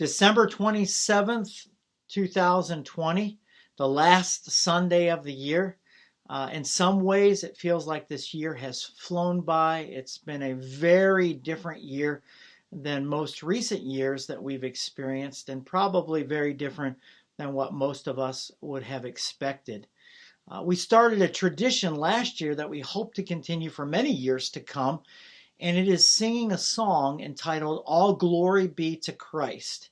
December 27th, 2020, the last Sunday of the year. In some ways, it feels like this year has flown by. It's been a very different year than most recent years that we've experienced, and probably very different than what most of us would have expected. We started a tradition last year that we hope to continue for many years to come, and it is singing a song entitled All Glory Be to Christ.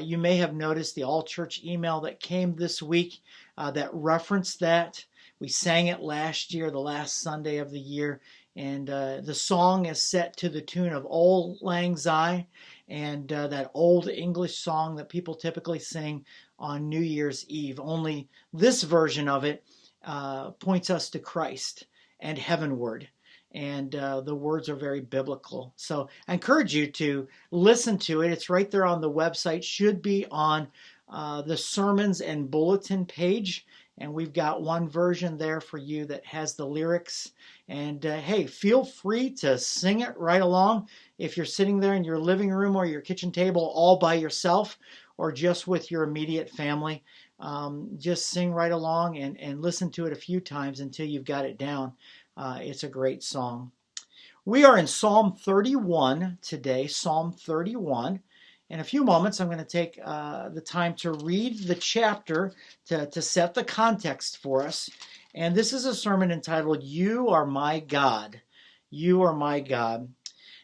You may have noticed the all-church email that came this week that referenced that. We sang it last year, the last Sunday of the year, and the song is set to the tune of Auld Lang Syne, and that old English song that people typically sing on New Year's Eve. Only this version of it points us to Christ and heavenward, and the words are very biblical. So I encourage you to listen to it. It's right there on the website, should be on the sermons and bulletin page. And we've got one version there for you that has the lyrics. And hey, feel free to sing it right along. If you're sitting there in your living room or your kitchen table all by yourself, or just with your immediate family, just sing right along and listen to it a few times until you've got it down. It's a great song. We are in Psalm 31 today, Psalm 31. In a few moments, I'm going to take the time to read the chapter to set the context for us. And this is a sermon entitled, You Are My God. You Are My God.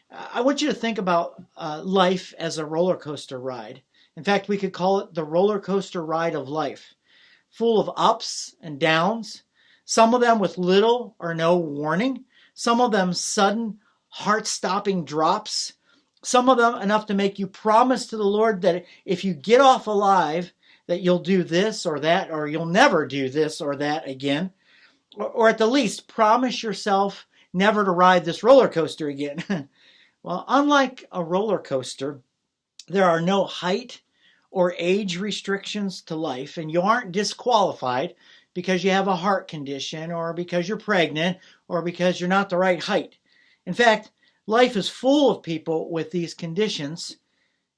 I want you to think about life as a roller coaster ride. In fact, we could call it the roller coaster ride of life, full of ups and downs, some of them with little or no warning, some of them sudden, heart-stopping drops, some of them enough to make you promise to the Lord that if you get off alive, that you'll do this or that, or you'll never do this or that again. Or at the least, promise yourself never to ride this roller coaster again. Well, unlike a roller coaster, there are no height or age restrictions to life, and you aren't disqualified because you have a heart condition, or because you're pregnant, or because you're not the right height. In fact, life is full of people with these conditions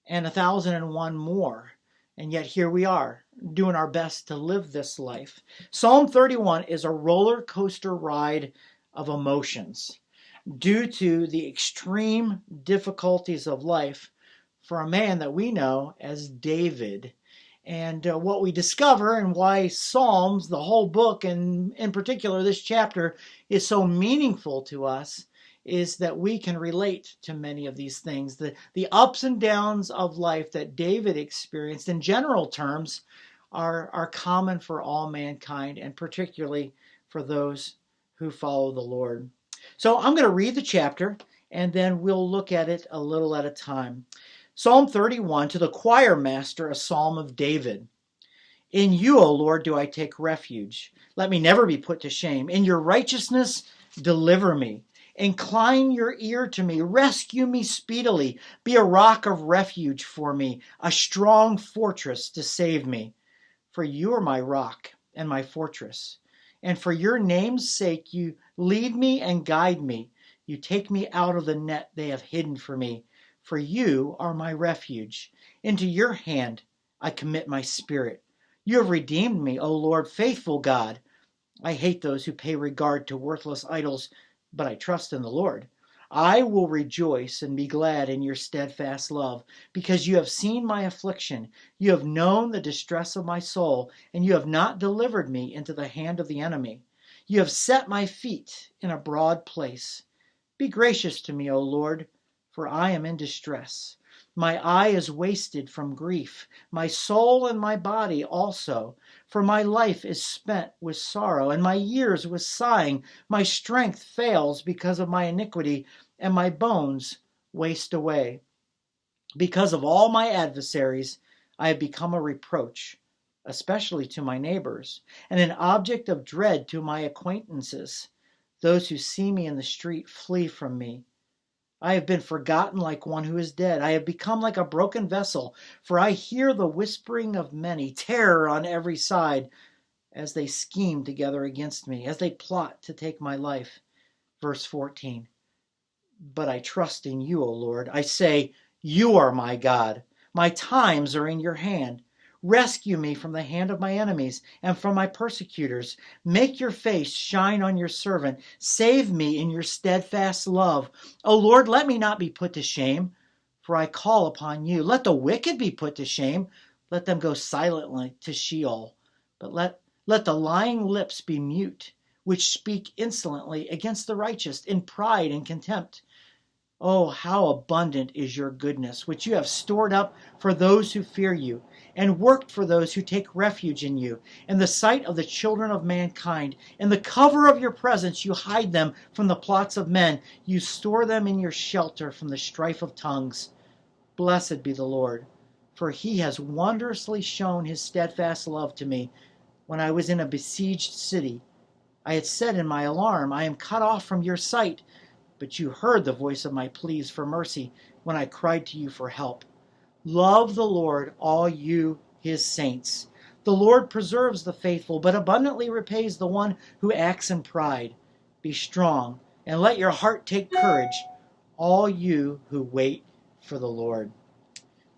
and 1,001 more. And yet here we are, doing our best to live this life. Psalm 31 is a roller coaster ride of emotions due to the extreme difficulties of life for a man that we know as David. And what we discover, and why Psalms, the whole book, and in particular this chapter, is so meaningful to us, is that we can relate to many of these things. The ups and downs of life that David experienced in general terms are common for all mankind, and particularly for those who follow the Lord. So I'm going to read the chapter, and then we'll look at it a little at a time. Psalm 31, to the choir master, a psalm of David. In you, O Lord, do I take refuge. Let me never be put to shame. In your righteousness, deliver me. Incline your ear to me. Rescue me speedily. Be a rock of refuge for me, a strong fortress to save me. For you are my rock and my fortress. And for your name's sake, you lead me and guide me. You take me out of the net they have hidden for me. For you are my refuge. Into your hand I commit my spirit. You have redeemed me, O Lord, faithful God. I hate those who pay regard to worthless idols, but I trust in the Lord. I will rejoice and be glad in your steadfast love, because you have seen my affliction. You have known the distress of my soul, and you have not delivered me into the hand of the enemy. You have set my feet in a broad place. Be gracious to me, O Lord, for I am in distress. My eye is wasted from grief, my soul and my body also. For my life is spent with sorrow, and my years with sighing. My strength fails because of my iniquity, and my bones waste away. Because of all my adversaries, I have become a reproach, especially to my neighbors, and an object of dread to my acquaintances. Those who see me in the street flee from me. I have been forgotten like one who is dead. I have become like a broken vessel, for I hear the whispering of many, terror on every side, as they scheme together against me, as they plot to take my life. Verse 14. But I trust in you, O Lord. I say, you are my God. My times are in your hand. Rescue me from the hand of my enemies and from my persecutors. Make your face shine on your servant. Save me in your steadfast love. O Lord, let me not be put to shame, for I call upon you. Let the wicked be put to shame. Let them go silently to Sheol. But let the lying lips be mute, which speak insolently against the righteous in pride and contempt. Oh, how abundant is your goodness, which you have stored up for those who fear you, and worked for those who take refuge in you. In the sight of the children of mankind, in the cover of your presence, you hide them from the plots of men. You store them in your shelter from the strife of tongues. Blessed be the Lord, for he has wondrously shown his steadfast love to me when I was in a besieged city. I had said in my alarm, I am cut off from your sight. But you heard the voice of my pleas for mercy when I cried to you for help. Love the Lord, all you his saints. The Lord preserves the faithful, but abundantly repays the one who acts in pride. Be strong, and let your heart take courage, all you who wait for the Lord.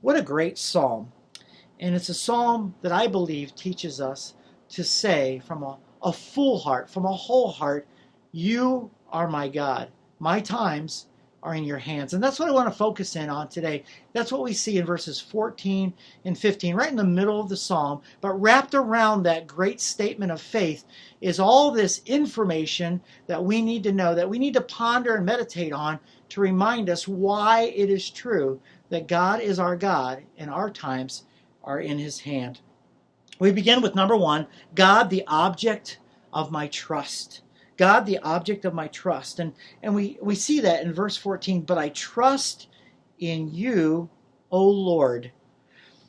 What a great psalm. And it's a psalm that I believe teaches us to say from a full heart, from a whole heart, you are my God. My times are in your hands. And that's what I want to focus in on today. That's what we see in verses 14 and 15, right in the middle of the psalm. But wrapped around that great statement of faith is all this information that we need to know, that we need to ponder and meditate on to remind us why it is true that God is our God and our times are in his hand. We begin with number one, God, the object of my trust. God, the object of my trust. And we see that in verse 14, but I trust in you, O Lord.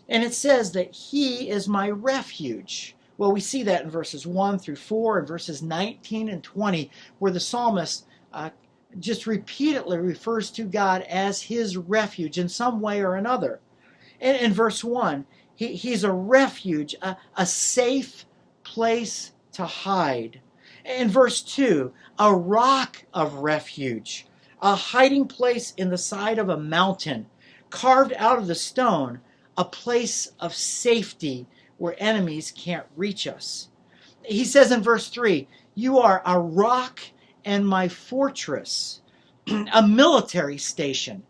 And it says that he is my refuge. Well, we see that in verses 1 through 4 and verses 19 and 20, where the psalmist just repeatedly refers to God as his refuge in some way or another. And in verse 1, he's a refuge, a safe place to hide. In verse 2, a rock of refuge, a hiding place in the side of a mountain, carved out of the stone, a place of safety where enemies can't reach us. He says in verse 3, you are a rock and my fortress, a military station,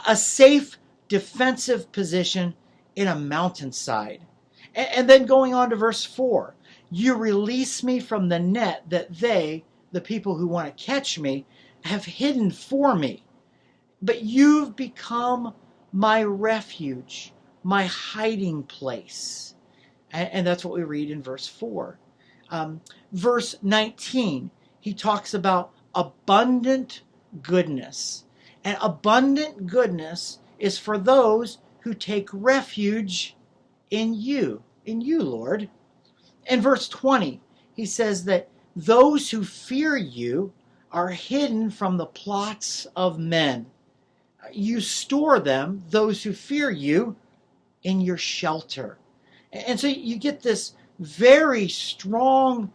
a safe defensive position in a mountainside. And then going on to verse 4, you release me from the net that they, the people who want to catch me, have hidden for me. But you've become my refuge, my hiding place. And that's what we read in verse 4. Verse 19, he talks about abundant goodness. And abundant goodness is for those who take refuge in you, Lord. In verse 20, he says that those who fear you are hidden from the plots of men. You store them, those who fear you, in your shelter. And so you get this very strong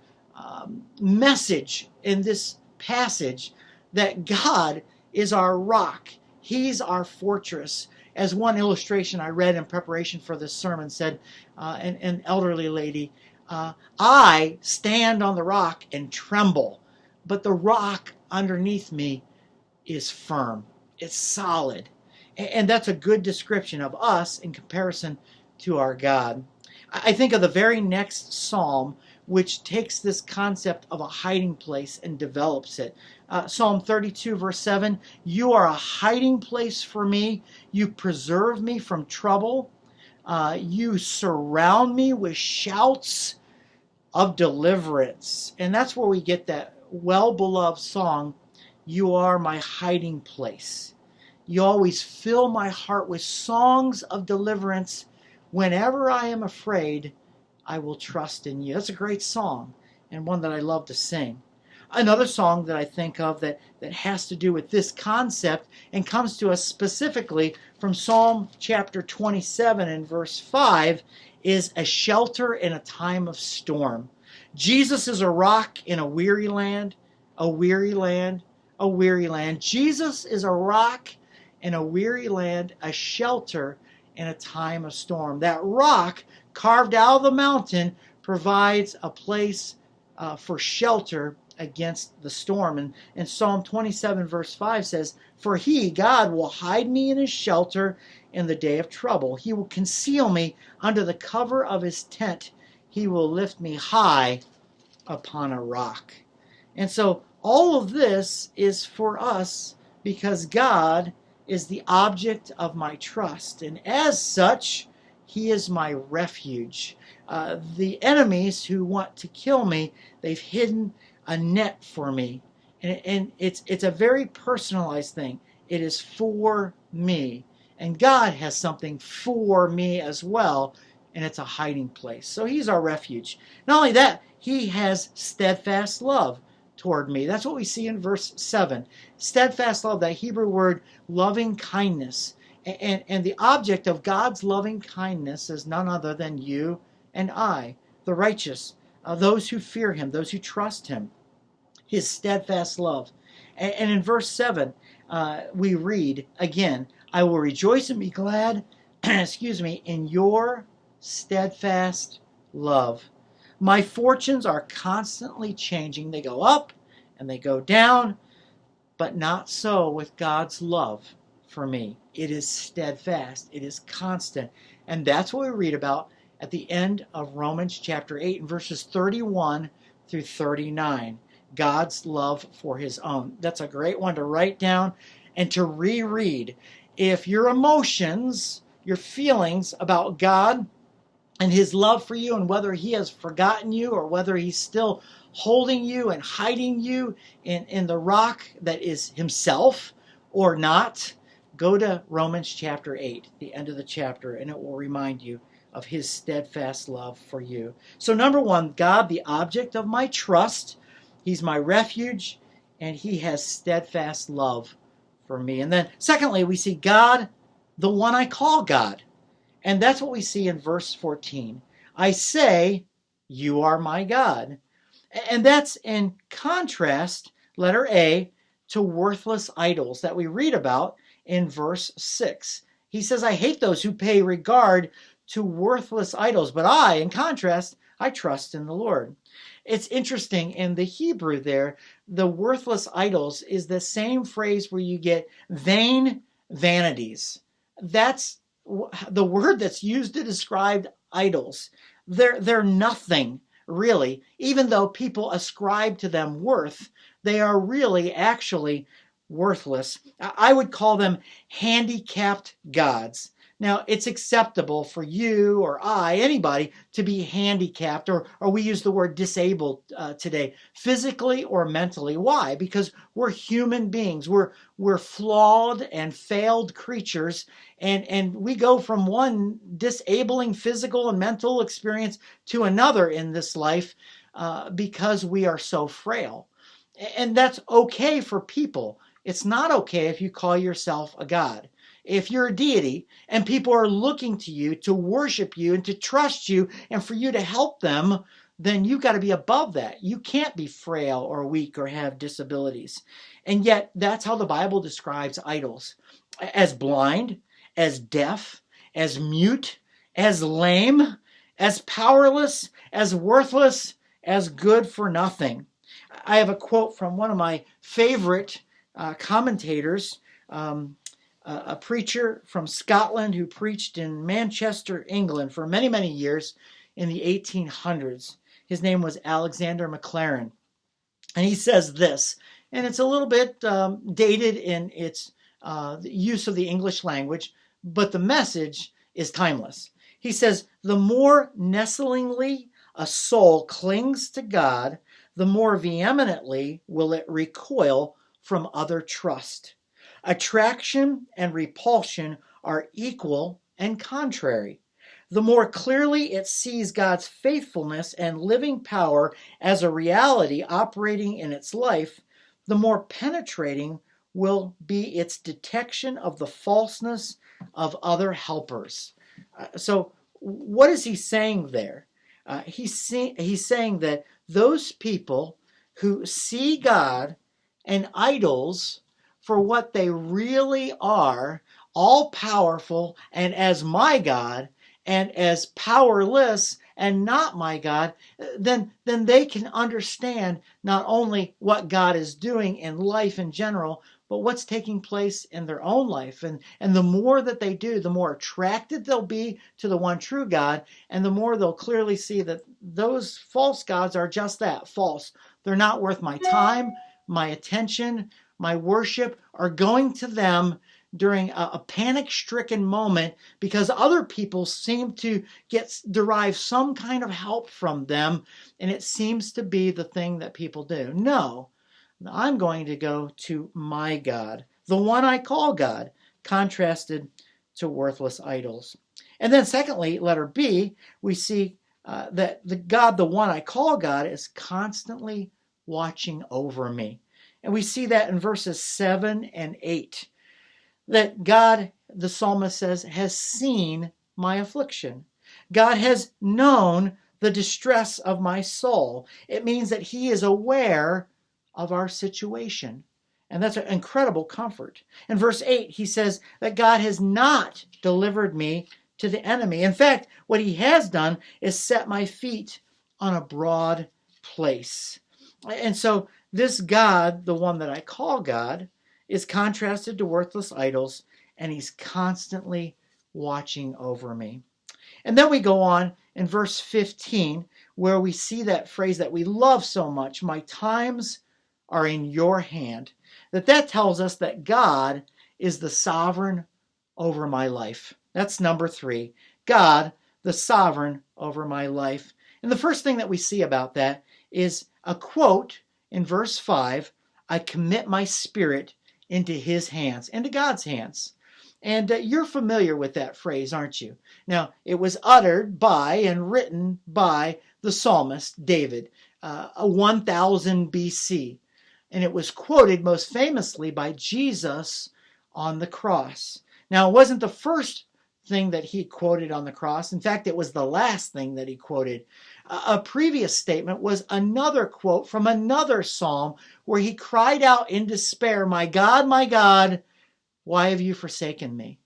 message in this passage that God is our rock. He's our fortress. As one illustration I read in preparation for this sermon said, an elderly lady, I stand on the rock and tremble, but the rock underneath me is firm. It's solid. And that's a good description of us in comparison to our God. I think of the very next psalm, which takes this concept of a hiding place and develops it. Psalm 32, verse 7, you are a hiding place for me. You preserve me from trouble. You surround me with shouts of deliverance. And that's where we get that well-beloved song, you are my hiding place. You always fill my heart with songs of deliverance. Whenever I am afraid, I will trust in you. That's a great song and one that I love to sing. Another song that I think of that has to do with this concept and comes to us specifically from Psalm chapter 27 and verse 5 is a shelter in a time of storm. Jesus is a rock in a weary land, a weary land, a weary land. Jesus is a rock in a weary land, a shelter in a time of storm. That rock carved out of the mountain provides a place for shelter against the storm. And Psalm 27 verse 5 says, "For he, God, will hide me in his shelter in the day of trouble. He will conceal me under the cover of his tent. He will lift me high upon a rock." And so all of this is for us because God is the object of my trust. And as such, he is my refuge. The enemies who want to kill me, they've hidden a net for me. And it's a very personalized thing. It is for me. And God has something for me as well, and it's a hiding place. So he's our refuge. Not only that, he has steadfast love toward me. That's what we see in verse 7. Steadfast love, that Hebrew word loving kindness. And the object of God's loving kindness is none other than you and I, the righteous, those who fear him, those who trust him. His steadfast love. And in verse 7, we read again, "I will rejoice and be glad, in your steadfast love. My fortunes are constantly changing. They go up and they go down, but not so with God's love for me. It is steadfast. It is constant." And that's what we read about at the end of Romans chapter 8 in verses 31 through 39. God's love for his own. That's a great one to write down and to reread. If your emotions, your feelings about God and his love for you, and whether he has forgotten you or whether he's still holding you and hiding you in the rock that is himself or not, go to Romans chapter 8, the end of the chapter, and it will remind you of his steadfast love for you. So number one, God, the object of my trust. He's my refuge, and he has steadfast love for me. And then secondly, we see God, the one I call God. And that's what we see in verse 14. "I say, you are my God." And that's in contrast, letter A, to worthless idols that we read about in verse 6. He says, "I hate those who pay regard to worthless idols, but I, in contrast, I trust in the Lord." It's interesting, in the Hebrew there, the worthless idols is the same phrase where you get vain vanities. That's the word that's used to describe idols. They're nothing, really. Even though people ascribe to them worth, they are really actually worthless. I would call them handicapped gods. Now, it's acceptable for you or anybody, to be handicapped, or we use the word disabled today, physically or mentally. Why? Because we're human beings. We're flawed and failed creatures, and we go from one disabling physical and mental experience to another in this life because we are so frail. And that's okay for people. It's not okay if you call yourself a god. If you're a deity and people are looking to you to worship you and to trust you and for you to help them, then you've got to be above that. You can't be frail or weak or have disabilities. And yet that's how the Bible describes idols: as blind, as deaf, as mute, as lame, as powerless, as worthless, as good for nothing. I have a quote from one of my favorite commentators, a preacher from Scotland who preached in Manchester, England for many, many years in the 1800s. His name was Alexander MacLaren. And he says this, and it's a little bit dated in its use of the English language, but the message is timeless. He says, "The more nestlingly a soul clings to God, the more vehemently will it recoil from other trust. Attraction and repulsion are equal and contrary. The more clearly it sees God's faithfulness and living power as a reality operating in its life, the more penetrating will be its detection of the falseness of other helpers." So what is he saying there? He's saying that those people who see God and idols for what they really are all powerful and as my God and as powerless and not my God, then they can understand not only what God is doing in life in general, but what's taking place in their own life. And the more that they do, the more attracted they'll be to the one true God, and the more they'll clearly see that those false gods are just that, false. They're not worth my time, my attention, my worship, are going to them during a panic-stricken moment because other people seem to derive some kind of help from them, and it seems to be the thing that people do. No, I'm going to go to my God, the one I call God, contrasted to worthless idols. And then secondly, letter B, we see that the God, the one I call God, is constantly watching over me. And we see that in verses 7 and 8. That God, the psalmist says, has seen my affliction. God has known the distress of my soul. It means that he is aware of our situation. And that's an incredible comfort. In verse 8, he says that God has not delivered me to the enemy. In fact, what he has done is set my feet on a broad place. And so this God, the one that I call God, is contrasted to worthless idols, and he's constantly watching over me. And then we go on in verse 15, where we see that phrase that we love so much, my times are in your hand. That tells us that God is the sovereign over my life. That's number 3. God, the sovereign over my life. And the first thing that we see about that is a quote in verse 5, I commit my spirit into his hands, into God's hands. And you're familiar with that phrase, aren't you? Now, it was uttered by and written by the psalmist David, 1000 BC. And it was quoted most famously by Jesus on the cross. Now, it wasn't the first thing that he quoted on the cross. In fact, it was the last thing that he quoted. A previous statement was another quote from another psalm where he cried out in despair, my God, why have you forsaken me?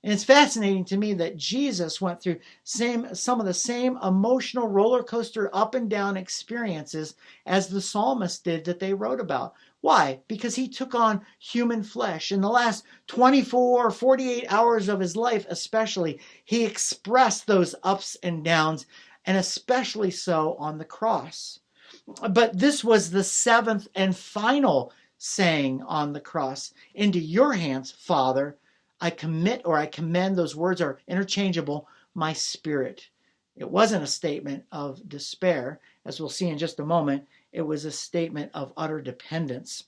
And it's fascinating to me that Jesus went through some of the same emotional roller coaster up and down experiences as the psalmist did that they wrote about. Why? Because he took on human flesh. In the last 24 or 48 hours of his life especially, he expressed those ups and downs, and especially so on the cross. But this was the 7th and final saying on the cross. Into your hands, Father, I commit, or I commend, those words are interchangeable, my spirit. It wasn't a statement of despair, as we'll see in just a moment. It was a statement of utter dependence.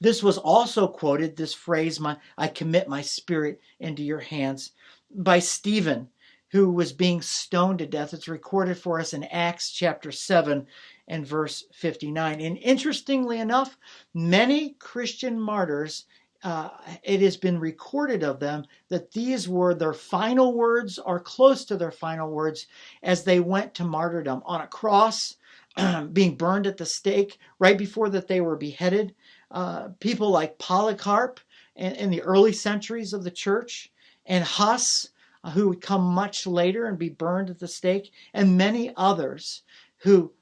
This was also quoted, this phrase, I commit my spirit into your hands, by Stephen, who was being stoned to death. It's recorded for us in Acts chapter 7 and verse 59. And interestingly enough, many Christian martyrs, it has been recorded of them that these were their final words or close to their final words as they went to martyrdom on a cross, being burned at the stake right before that they were beheaded. People like Polycarp in the early centuries of the church, and Huss, who would come much later and be burned at the stake, and many others who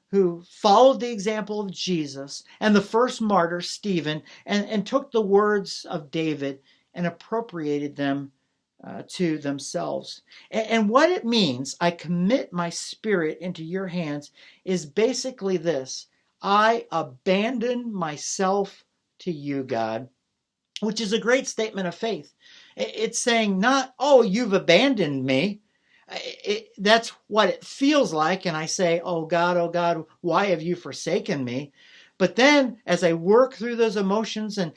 followed the example of Jesus and the first martyr, Stephen, and took the words of David and appropriated them to themselves. And what it means, I commit my spirit into your hands, is basically this: I abandon myself to you, God, which is a great statement of faith. It's saying not, oh, you've abandoned me. That's what it feels like. And I say, oh God, why have you forsaken me? But then as I work through those emotions and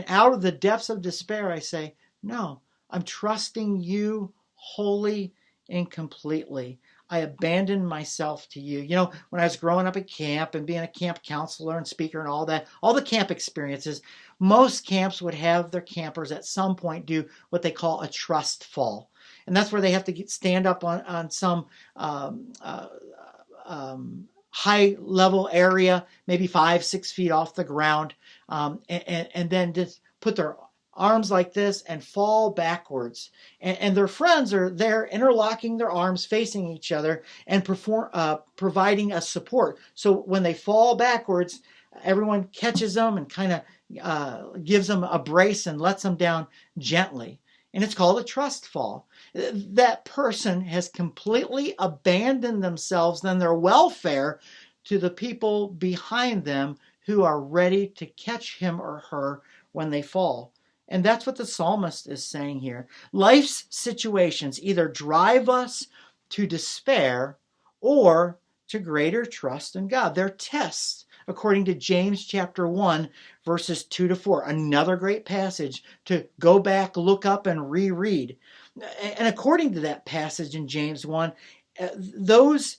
out of the depths of despair, I say, no, I'm trusting you wholly and completely. I abandon myself to you. You know, when I was growing up at camp and being a camp counselor and speaker and all that, all the camp experiences, most camps would have their campers at some point do what they call a trust fall. And that's where they have to stand up on some high level area, maybe 5-6 feet off the ground, and then just put their arms like this and fall backwards. And their friends are there interlocking their arms, facing each other, and providing a support. So when they fall backwards, everyone catches them and kind of gives them a brace and lets them down gently. And it's called a trust fall. That person has completely abandoned themselves and their welfare to the people behind them who are ready to catch him or her when they fall. And that's what the psalmist is saying here. Life's situations either drive us to despair or to greater trust in God. They're tests, according to James chapter 1, verses 2 to 4. Another great passage to go back, look up, and reread. And according to that passage in James 1, those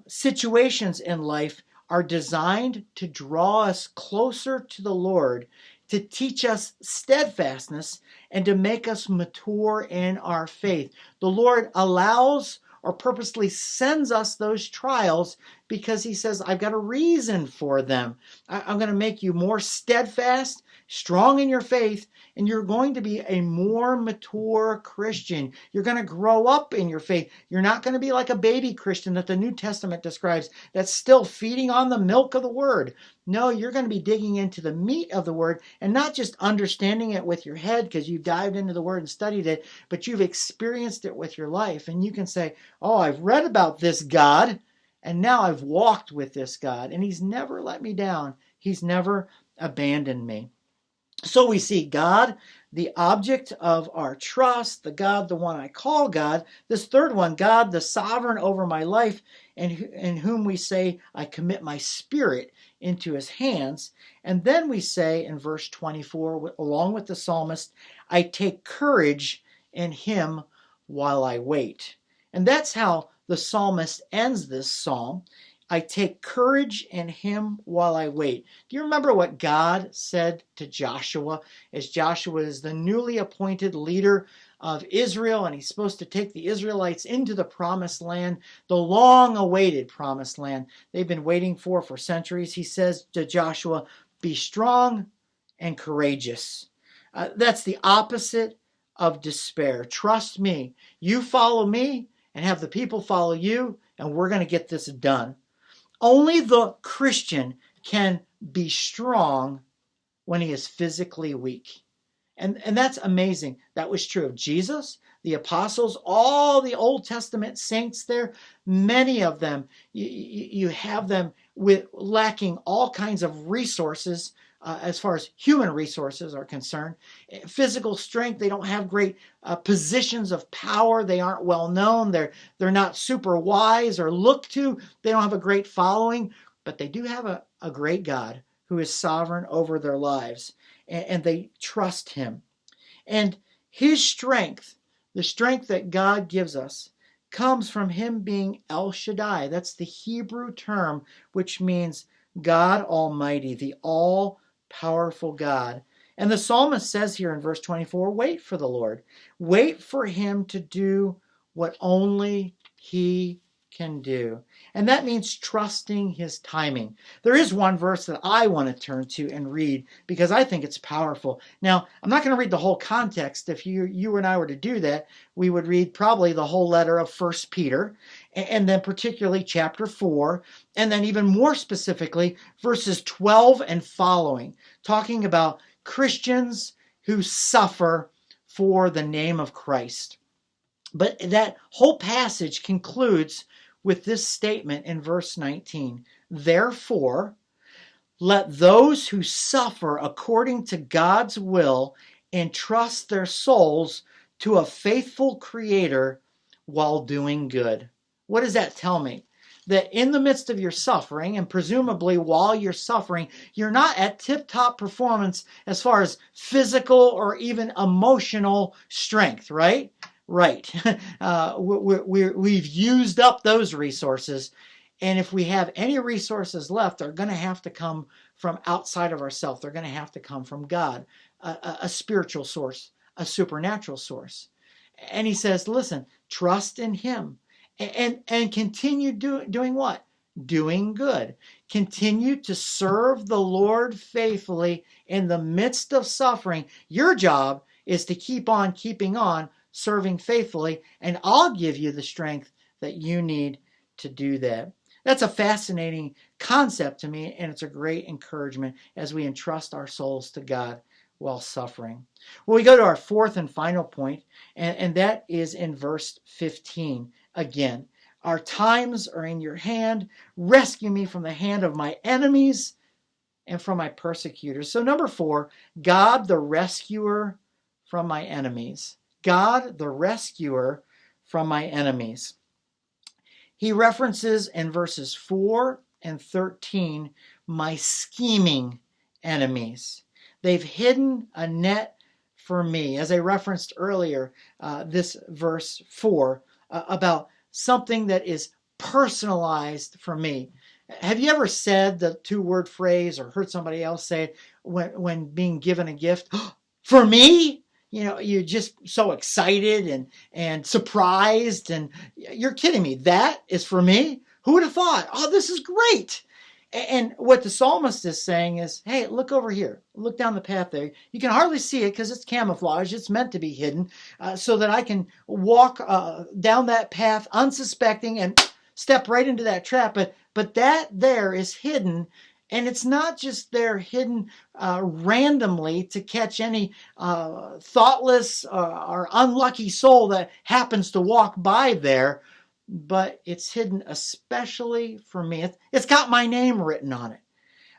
situations in life are designed to draw us closer to the Lord, to teach us steadfastness, and to make us mature in our faith. The Lord allows or purposely sends us those trials because he says, I've got a reason for them. I'm going to make you more steadfast, strong in your faith, and you're going to be a more mature Christian. You're going to grow up in your faith. You're not going to be like a baby Christian that the New Testament describes that's still feeding on the milk of the Word. No, you're going to be digging into the meat of the Word and not just understanding it with your head because you've dived into the Word and studied it, but you've experienced it with your life. And you can say, oh, I've read about this God, and now I've walked with this God, and he's never let me down. He's never abandoned me. So we see God, the object of our trust, the God, the one I call God. This third one, God, the sovereign over my life, and in whom we say, I commit my spirit into his hands. And then we say in verse 24, along with the psalmist, I take courage in him while I wait. And that's how the psalmist ends this psalm. I take courage in him while I wait. Do you remember what God said to Joshua as Joshua is the newly appointed leader of Israel and he's supposed to take the Israelites into the promised land, the long-awaited promised land they've been waiting for centuries? He says to Joshua, be strong and courageous. That's the opposite of despair. Trust me. You follow me and have the people follow you, and we're going to get this done. Only the Christian can be strong when he is physically weak. And that's amazing. That was true of Jesus, the apostles, all the Old Testament saints there. Many of them, you have them with lacking all kinds of resources as far as human resources are concerned. Physical strength, they don't have great positions of power. They aren't well known. They're not super wise or looked to. They don't have a great following, but they do have a great God who is sovereign over their lives, and they trust him. And his strength, the strength that God gives us, comes from him being El Shaddai. That's the Hebrew term which means God Almighty, the all-powerful God. And the psalmist says here in verse 24, wait for the Lord. Wait for him to do what only he can do. And that means trusting his timing. There is one verse that I want to turn to and read because I think it's powerful. Now, I'm not going to read the whole context. If you and I were to do that, we would read probably the whole letter of 1 Peter, and then particularly chapter 4, and then even more specifically, verses 12 and following, talking about Christians who suffer for the name of Christ. But that whole passage concludes with this statement in verse 19. Therefore, let those who suffer according to God's will entrust their souls to a faithful Creator while doing good. What does that tell me? That in the midst of your suffering, and presumably while you're suffering, you're not at tip-top performance as far as physical or even emotional strength, right? Right. We've used up those resources. And if we have any resources left, they're going to have to come from outside of ourselves. They're going to have to come from God, a spiritual source, a supernatural source. And he says, listen, trust in him and continue doing what? doing good. Continue to serve the Lord faithfully in the midst of suffering. Your job is to keep on keeping on serving faithfully, and I'll give you the strength that you need to do that. That's a fascinating concept to me, and it's a great encouragement as we entrust our souls to God while suffering. Well, we go to our fourth and final point, and that is in verse 15 again. Our times are in your hand. Rescue me from the hand of my enemies and from my persecutors. So, number 4, God the rescuer from my enemies. God the rescuer from my enemies. He references in verses 4 and 13 my scheming enemies. They've hidden a net for me. As I referenced earlier, this verse 4 about something that is personalized for me. Have you ever said the 2-word phrase or heard somebody else say it when being given a gift? For me? You know, you're just so excited and surprised, and you're kidding me. That is for me? Who would have thought? Oh, this is great. And what the psalmist is saying is, hey, look over here. Look down the path there. You can hardly see it because it's camouflage. It's meant to be hidden so that I can walk down that path unsuspecting and step right into that trap. But that there is hidden. And it's not just there hidden randomly to catch any thoughtless or unlucky soul that happens to walk by there, but it's hidden especially for me. It's got my name written on it.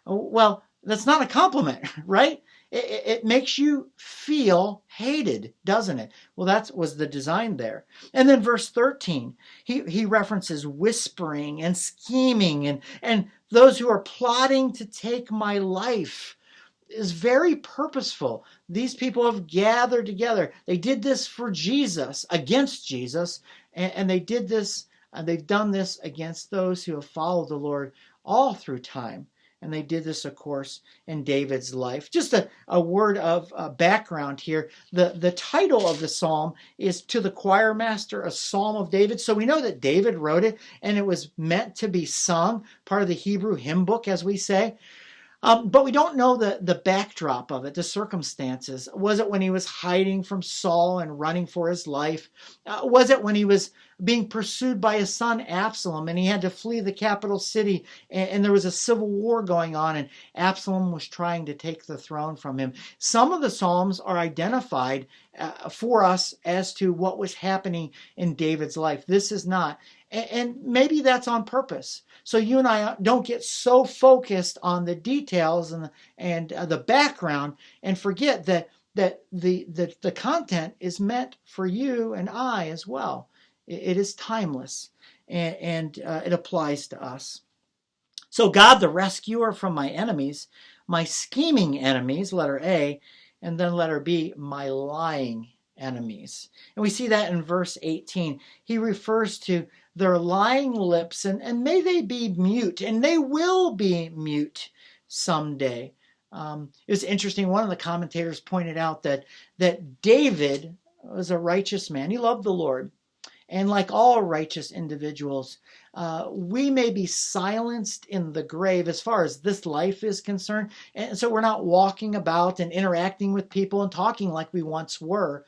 Well, that's not a compliment, right? It makes you feel hated, doesn't it? Well, that was the design there. And then verse 13, he references whispering and scheming and those who are plotting to take my life. Is very purposeful. These people have gathered together. They did this for Jesus, against Jesus, and they did this, they've done this against those who have followed the Lord all through time. And they did this, of course, in David's life. Just a word of background here. The title of the psalm is To the Choir Master, a Psalm of David. So we know that David wrote it, and it was meant to be sung, part of the Hebrew hymn book, as we say. But we don't know the backdrop of it, the circumstances. Was it when he was hiding from Saul and running for his life? Was it when he was being pursued by his son Absalom and he had to flee the capital city and there was a civil war going on and Absalom was trying to take the throne from him? Some of the Psalms are identified for us as to what was happening in David's life. This is not. And maybe that's on purpose. So you and I don't get so focused on the details and the background and forget that the content is meant for you and I as well. It is timeless and it applies to us. So God, the rescuer from my enemies, my scheming enemies, letter A, and then letter B, my lying enemies. And we see that in verse 18. He refers to their lying lips, and may they be mute, and they will be mute someday. It was interesting. One of the commentators pointed out that David was a righteous man. He loved the Lord. And like all righteous individuals, we may be silenced in the grave as far as this life is concerned. And so we're not walking about and interacting with people and talking like we once were.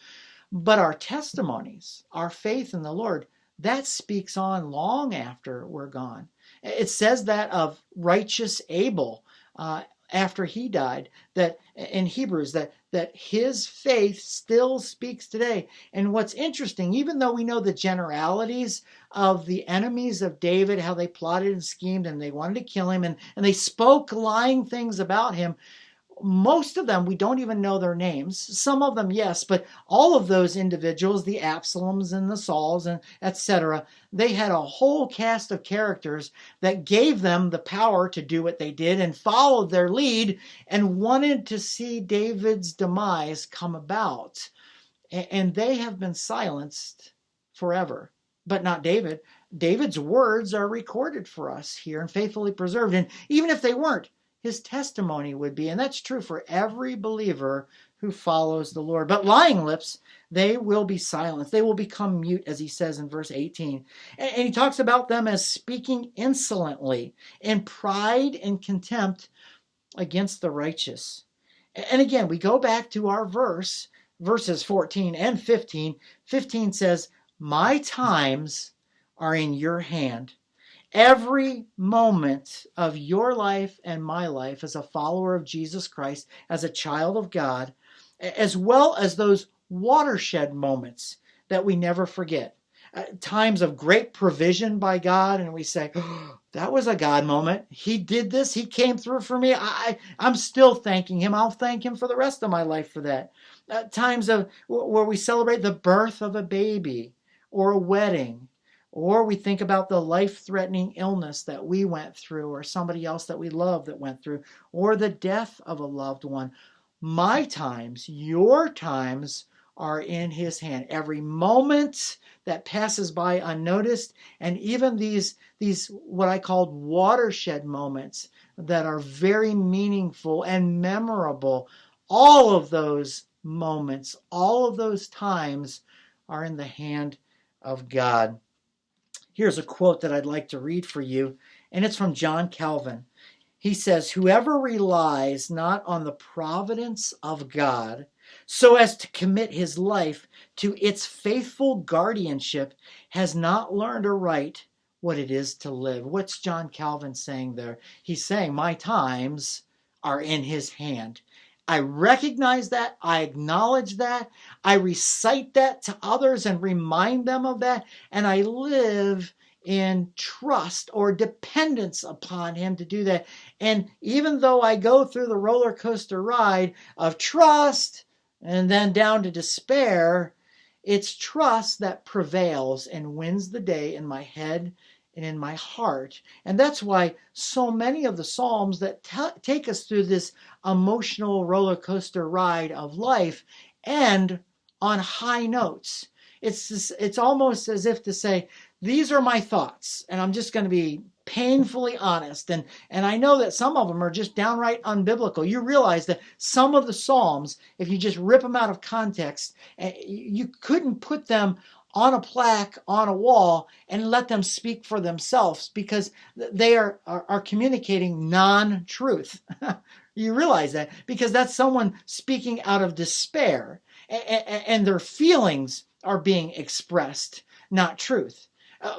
But our testimonies, our faith in the Lord, that speaks on long after we're gone. It says that of righteous Abel after he died, that in Hebrews, that his faith still speaks today. And what's interesting, even though we know the generalities of the enemies of David, how they plotted and schemed and they wanted to kill him and they spoke lying things about him, most of them, we don't even know their names. Some of them, yes, but all of those individuals, the Absaloms and the Sauls and etc., they had a whole cast of characters that gave them the power to do what they did and followed their lead and wanted to see David's demise come about. And they have been silenced forever. But not David. David's words are recorded for us here and faithfully preserved. And even if they weren't, his testimony would be, and that's true for every believer who follows the Lord. But lying lips, they will be silenced. They will become mute, as he says in verse 18. And he talks about them as speaking insolently, in pride and contempt against the righteous. And again, we go back to our verses 14 and 15. 15 says, my times are in your hand. Every moment of your life and my life as a follower of Jesus Christ, as a child of God, as well as those watershed moments that we never forget. Times of great provision by God, and we say, oh, that was a God moment. He did this. He came through for me. I'm still thanking him. I'll thank him for the rest of my life for that. Times of where we celebrate the birth of a baby or a wedding, or we think about the life-threatening illness that we went through, or somebody else that we love that went through, or the death of a loved one. My times, your times, are in his hand. Every moment that passes by unnoticed, and even these what I called watershed moments that are very meaningful and memorable, all of those moments, all of those times are in the hand of God. Here's a quote that I'd like to read for you, and it's from John Calvin. He says, whoever relies not on the providence of God so as to commit his life to its faithful guardianship has not learned aright what it is to live. What's John Calvin saying there? He's saying, my times are in his hand. I recognize that. I acknowledge that. I recite that to others and remind them of that. And I live in trust or dependence upon him to do that. And even though I go through the roller coaster ride of trust and then down to despair, it's trust that prevails and wins the day in my head and in my heart. And that's why so many of the Psalms that take us through this emotional roller coaster ride of life end on high notes. It's almost as if to say, these are my thoughts, and I'm just going to be painfully honest. And I know that some of them are just downright unbiblical. You realize that some of the Psalms, if you just rip them out of context, you couldn't put them on a plaque, on a wall, and let them speak for themselves, because they are communicating non-truth. You realize that, because that's someone speaking out of despair, and their feelings are being expressed, not truth.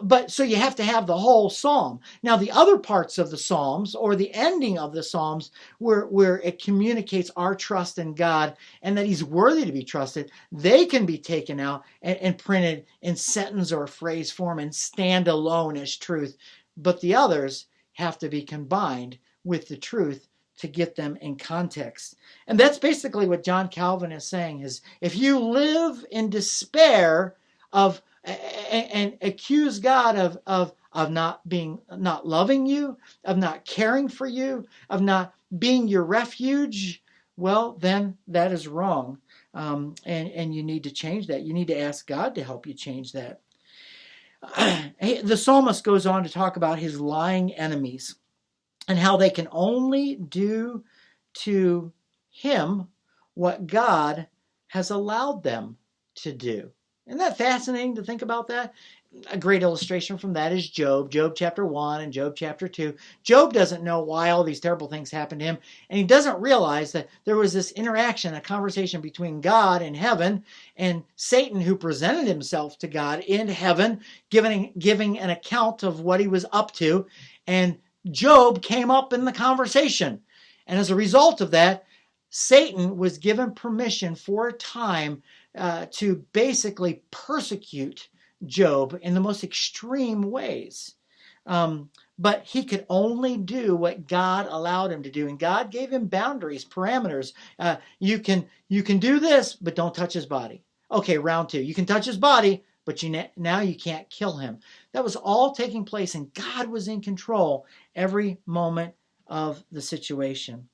But so you have to have the whole psalm. Now, the other parts of the Psalms, or the ending of the Psalms, where it communicates our trust in God and that he's worthy to be trusted, they can be taken out and printed in sentence or phrase form and stand alone as truth. But the others have to be combined with the truth to get them in context. And that's basically what John Calvin is saying, is if you live in despair of and accuse God of not loving you, of not caring for you, of not being your refuge, well, then that is wrong. And you need to change that. You need to ask God to help you change that. The psalmist goes on to talk about his lying enemies and how they can only do to him what God has allowed them to do. Isn't that fascinating to think about that? A great illustration from that is Job chapter 1 and Job chapter 2. Job doesn't know why all these terrible things happened to him, and he doesn't realize that there was this interaction, a conversation between God in heaven and Satan, who presented himself to God in heaven, giving an account of what he was up to, and Job came up in the conversation. And as a result of that, Satan was given permission for a time to basically persecute Job in the most extreme ways. But he could only do what God allowed him to do. And God gave him boundaries, parameters. You can do this, but don't touch his body. Okay, round 2. You can touch his body, but now you can't kill him. That was all taking place, and God was in control every moment of the situation.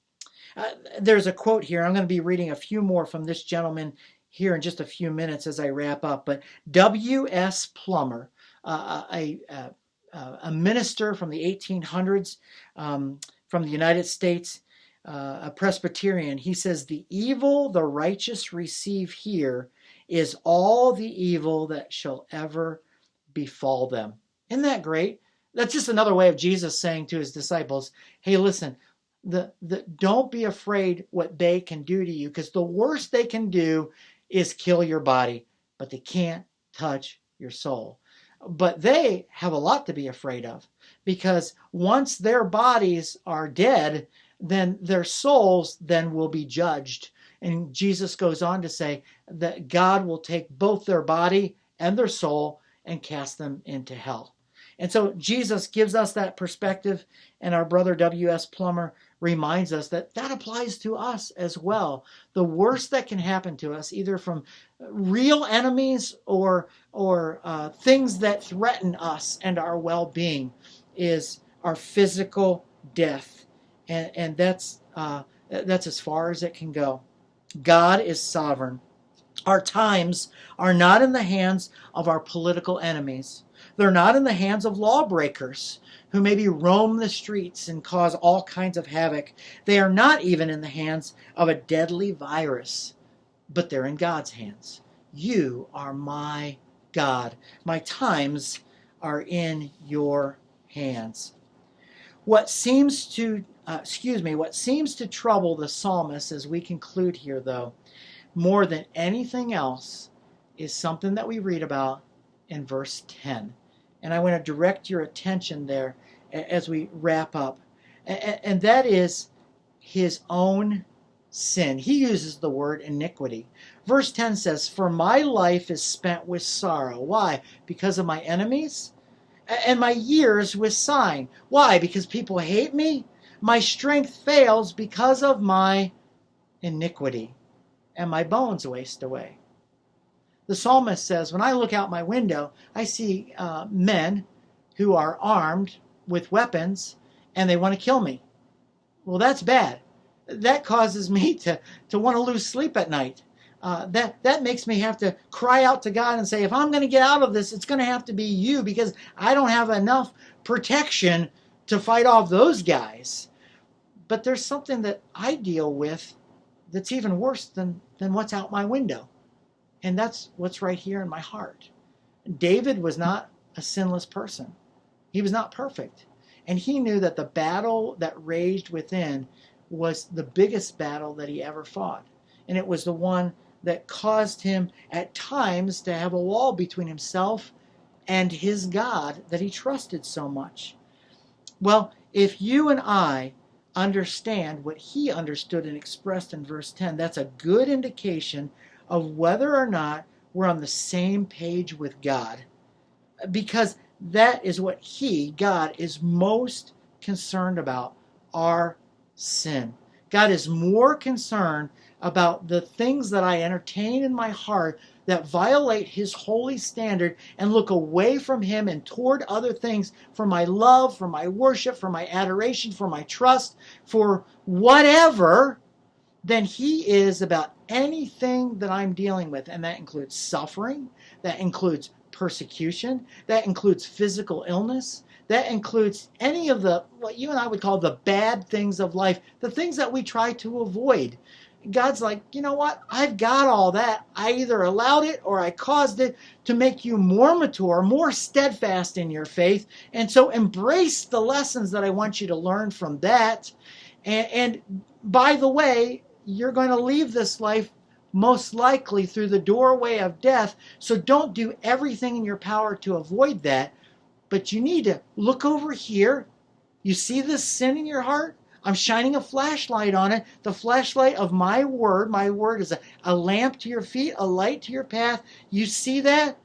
There's a quote here. I'm going to be reading a few more from this gentleman here in just a few minutes as I wrap up. But W.S. Plummer, a minister from the 1800s from the United States, a Presbyterian. He says, "The evil the righteous receive here is all the evil that shall ever befall them." Isn't that great? That's just another way of Jesus saying to his disciples, hey, listen, don't be afraid what they can do to you, because the worst they can do is kill your body, but they can't touch your soul. But they have a lot to be afraid of, because once their bodies are dead, then their souls then will be judged. And Jesus goes on to say that God will take both their body and their soul and cast them into hell. And so Jesus gives us that perspective, and our brother W.S. Plummer reminds us that that applies to us as well. The worst that can happen to us, either from real enemies or things that threaten us and our well-being, is our physical death. And that's as far as it can go. God is sovereign. Our times are not in the hands of our political enemies. They're not in the hands of lawbreakers who maybe roam the streets and cause all kinds of havoc. They are not even in the hands of a deadly virus, but they're in God's hands. You are my God. My times are in your hands. What seems to trouble the psalmist as we conclude here, though, more than anything else, is something that we read about in verse 10. And I want to direct your attention there as we wrap up. And that is his own sin. He uses the word iniquity. Verse 10 says, "For my life is spent with sorrow." Why? Because of my enemies? "And my years with sighing." Why? Because people hate me? "My strength fails because of my iniquity, and my bones waste away." The psalmist says, when I look out my window, I see men who are armed with weapons, and they want to kill me. Well, that's bad. That causes me to want to lose sleep at night. That makes me have to cry out to God and say, if I'm going to get out of this, it's going to have to be you, because I don't have enough protection to fight off those guys. But there's something that I deal with that's even worse than what's out my window. And that's what's right here in my heart. David was not a sinless person. He was not perfect. And he knew that the battle that raged within was the biggest battle that he ever fought. And it was the one that caused him at times to have a wall between himself and his God that he trusted so much. Well, if you and I understand what he understood and expressed in verse 10, that's a good indication of whether or not we're on the same page with God. Because that is what God, is most concerned about, our sin. God is more concerned about the things that I entertain in my heart that violate his holy standard and look away from him and toward other things for my love, for my worship, for my adoration, for my trust, for whatever, than he is about anything that I'm dealing with. And that includes suffering, that includes persecution, that includes physical illness, that includes any of the, what you and I would call the bad things of life, the things that we try to avoid. God's like, you know what? I've got all that. I either allowed it or I caused it to make you more mature, more steadfast in your faith. And so embrace the lessons that I want you to learn from that. And by the way, you're going to leave this life most likely through the doorway of death. So don't do everything in your power to avoid that. But you need to look over here. You see this sin in your heart? I'm shining a flashlight on it. The flashlight of my word. My word is a lamp to your feet, a light to your path. You see that?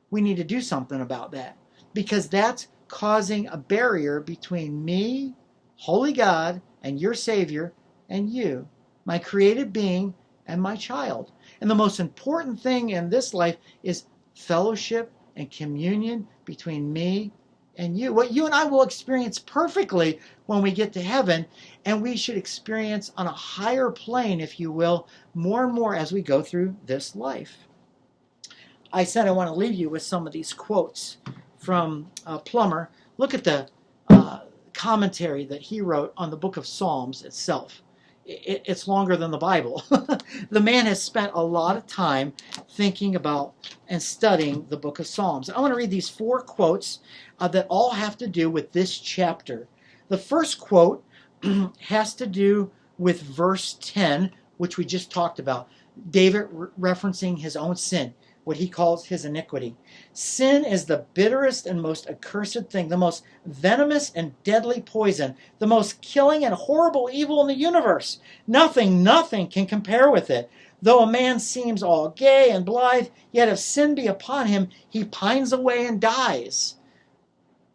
We need to do something about that, because that's causing a barrier between me, holy God, and your Savior, and you, my created being, and my child. And the most important thing in this life is fellowship and communion between me and you. What you and I will experience perfectly when we get to heaven, and we should experience on a higher plane, if you will, more and more as we go through this life. I said I want to leave you with some of these quotes from Plummer. Look at the commentary that he wrote on the book of Psalms itself. it's longer than the Bible. The man has spent a lot of time thinking about and studying the book of Psalms. I want to read these 4 quotes that all have to do with this chapter. The first quote has to do with verse 10, which we just talked about. David referencing his own sin, what he calls his iniquity. Sin is the bitterest and most accursed thing, the most venomous and deadly poison, the most killing and horrible evil in the universe. Nothing can compare with it. Though a man seems all gay and blithe, yet if sin be upon him, he pines away and dies.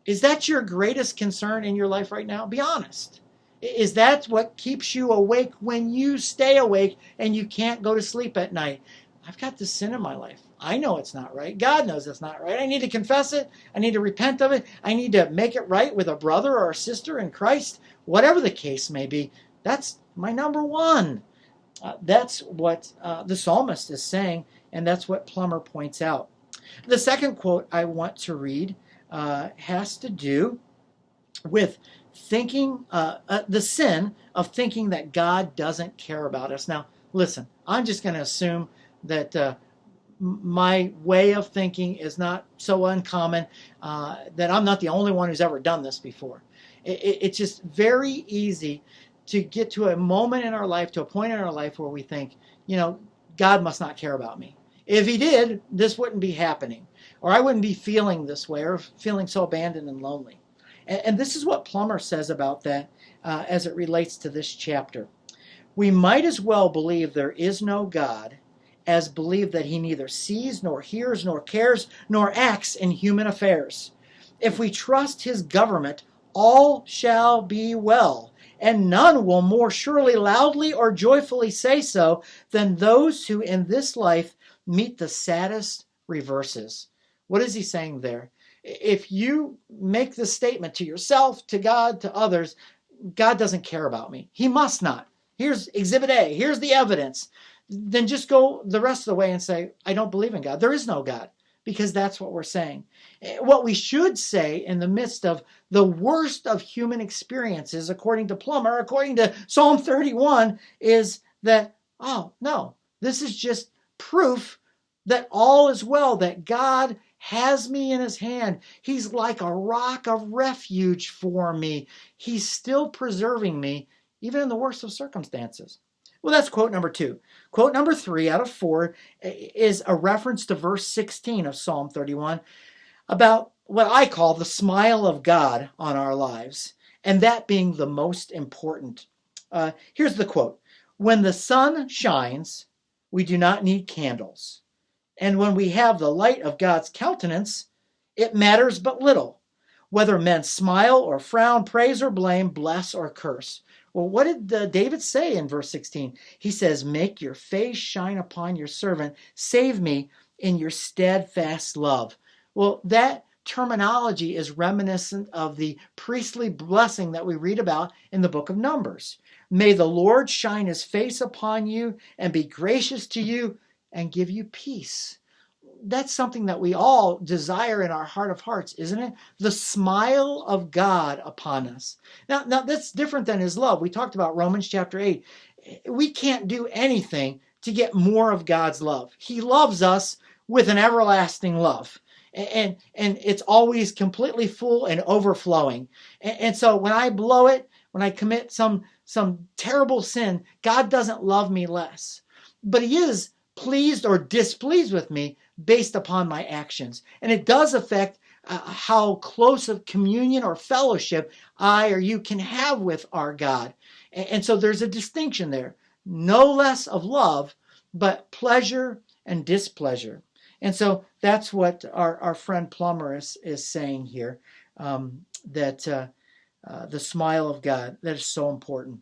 Is that your greatest concern in your life right now? Be honest. Is that what keeps you awake when you stay awake and you can't go to sleep at night? I've got this sin in my life. I know it's not right. God knows it's not right. I need to confess it. I need to repent of it. I need to make it right with a brother or a sister in Christ. Whatever the case may be, that's my number one. That's what the psalmist is saying, and that's what Plummer points out. The second quote I want to read has to do with thinking, the sin of thinking that God doesn't care about us. Now, listen, I'm just going to assume that my way of thinking is not so uncommon, that I'm not the only one who's ever done this before. It's just very easy to get to a moment in our life, to a point in our life where we think, God must not care about me. If he did, this wouldn't be happening, or I wouldn't be feeling this way, or feeling so abandoned and lonely. And this is what Plummer says about that as it relates to this chapter. We might as well believe there is no God as believe that he neither sees, nor hears, nor cares, nor acts in human affairs. If we trust his government, all shall be well, and none will more surely loudly or joyfully say so than those who in this life meet the saddest reverses. What is he saying there? If you make this statement to yourself, to God, to others, God doesn't care about me. He must not. Here's exhibit A. Here's the evidence. Then just go the rest of the way and say, I don't believe in God. There is no God, because that's what we're saying. What we should say in the midst of the worst of human experiences, according to Plummer, according to Psalm 31, is that, oh, no, this is just proof that all is well, that God has me in his hand. He's like a rock of refuge for me. He's still preserving me, even in the worst of circumstances. Well, that's quote number 2. Quote number 3 out of 4 is a reference to verse 16 of Psalm 31 about what I call the smile of God on our lives, and that being the most important. Here's the quote. When the sun shines, we do not need candles. And when we have the light of God's countenance, it matters but little, whether men smile or frown, praise or blame, bless or curse. Well, what did David say in verse 16? He says, make your face shine upon your servant. Save me in your steadfast love. Well, that terminology is reminiscent of the priestly blessing that we read about in the book of Numbers. May the Lord shine his face upon you and be gracious to you and give you peace. That's something that we all desire in our heart of hearts, isn't it? The smile of God upon us. Now that's different than his love. We talked about Romans chapter 8. We can't do anything to get more of God's love. He loves us with an everlasting love. And it's always completely full and overflowing. And so when I blow it, when I commit some terrible sin, God doesn't love me less. But he is pleased or displeased with me based upon my actions. And it does affect how close of communion or fellowship I or you can have with our God. And so there's a distinction there. No less of love, but pleasure and displeasure. And so that's what our friend Plummer is saying here, that the smile of God, that is so important.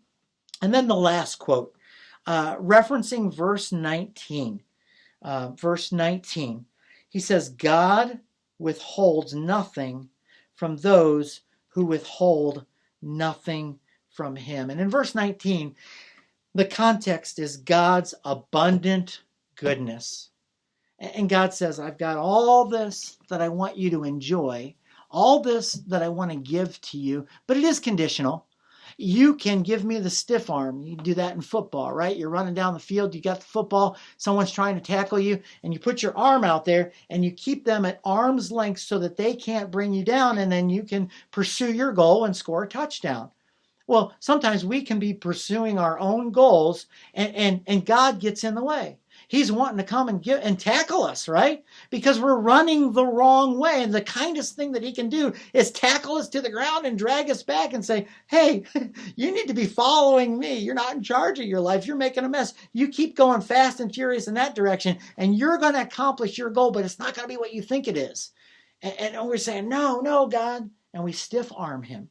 And then the last quote, referencing verse 19. Verse 19, he says, God withholds nothing from those who withhold nothing from him. And in verse 19, the context is God's abundant goodness. And God says, I've got all this that I want you to enjoy, all this that I want to give to you, but it is conditional. You can give me the stiff arm. You do that in football, right? You're running down the field, you got the football, someone's trying to tackle you, and you put your arm out there and you keep them at arm's length so that they can't bring you down, and then you can pursue your goal and score a touchdown. Well, sometimes we can be pursuing our own goals and God gets in the way. He's wanting to come and tackle us, right? Because we're running the wrong way. And the kindest thing that he can do is tackle us to the ground and drag us back and say, hey, you need to be following me. You're not in charge of your life. You're making a mess. You keep going fast and furious in that direction, and you're going to accomplish your goal, but it's not going to be what you think it is. And we're saying, no, God. And we stiff arm him.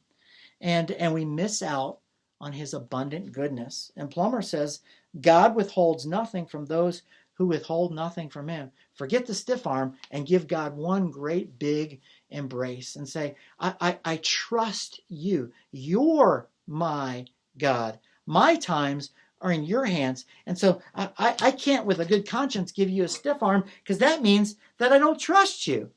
And we miss out on his abundant goodness. And Plummer says, God withholds nothing from those who withhold nothing from him. Forget the stiff arm and give God one great big embrace and say, I trust you. You're my God. My times are in your hands. And so I can't with a good conscience give you a stiff arm, because that means that I don't trust you.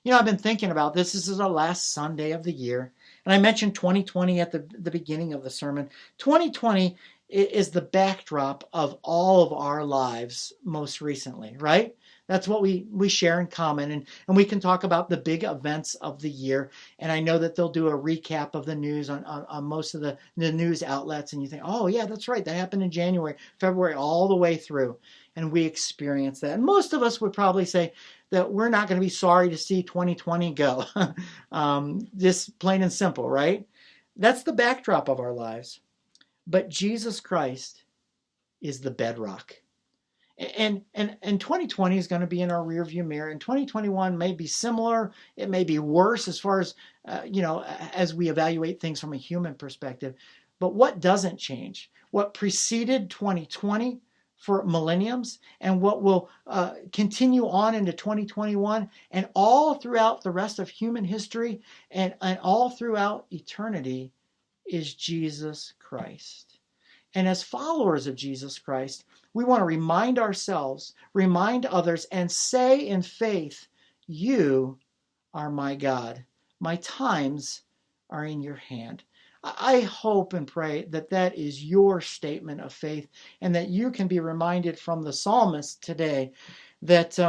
You know, I've been thinking about this. This is our last Sunday of the year. And I mentioned 2020 at the beginning of the sermon. 2020 is the backdrop of all of our lives most recently, right? That's what we share in common. And we can talk about the big events of the year. And I know that they'll do a recap of the news on most of the news outlets. And you think, oh, yeah, that's right. That happened in January, February, all the way through. And we experience that. And most of us would probably say that we're not going to be sorry to see 2020 go. Just plain and simple, right? That's the backdrop of our lives. But Jesus Christ is the bedrock. And 2020 is going to be in our rearview mirror. And 2021 may be similar. It may be worse as far as, as we evaluate things from a human perspective. But what doesn't change? What preceded 2020 for millenniums and what will continue on into 2021 and all throughout the rest of human history and all throughout eternity is Jesus Christ. And as followers of Jesus Christ, we want to remind ourselves, remind others, and say in faith, you are my God. My times are in your hand. I hope and pray that that is your statement of faith, and that you can be reminded from the psalmist today that,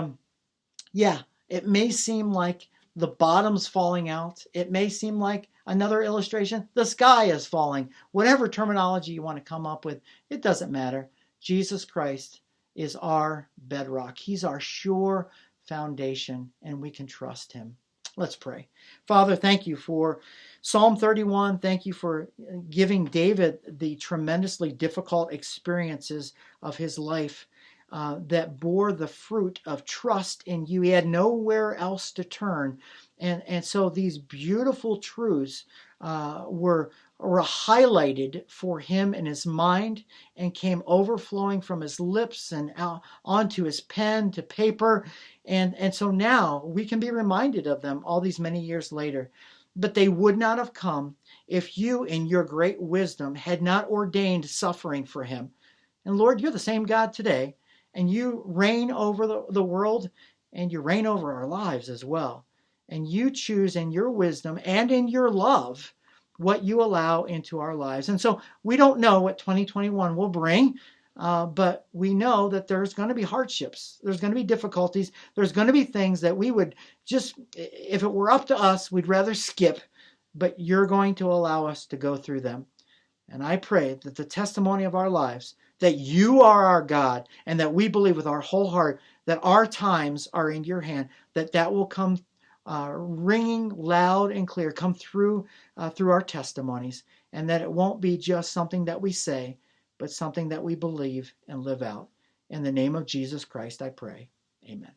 it may seem like the bottom's falling out. It may seem like another illustration, the sky is falling. Whatever terminology you want to come up with, it doesn't matter. Jesus Christ is our bedrock. He's our sure foundation, and we can trust him. Let's pray. Father, thank you for Psalm 31. Thank you for giving David the tremendously difficult experiences of his life that bore the fruit of trust in you. He had nowhere else to turn. And so these beautiful truths were highlighted for him in his mind and came overflowing from his lips and out onto his pen to paper. And so now we can be reminded of them all these many years later. But they would not have come if you, in your great wisdom, had not ordained suffering for him. And Lord, you're the same God today, and you reign over the world, and you reign over our lives as well. And you choose in your wisdom and in your love what you allow into our lives. And so we don't know what 2021 will bring, but we know that there's going to be hardships. There's going to be difficulties. There's going to be things that we would just, if it were up to us, we'd rather skip, but you're going to allow us to go through them. And I pray that the testimony of our lives, that you are our God, and that we believe with our whole heart that our times are in your hand, that will come ringing loud and clear, come through our testimonies, and that it won't be just something that we say, but something that we believe and live out. In the name of Jesus Christ, I pray. Amen.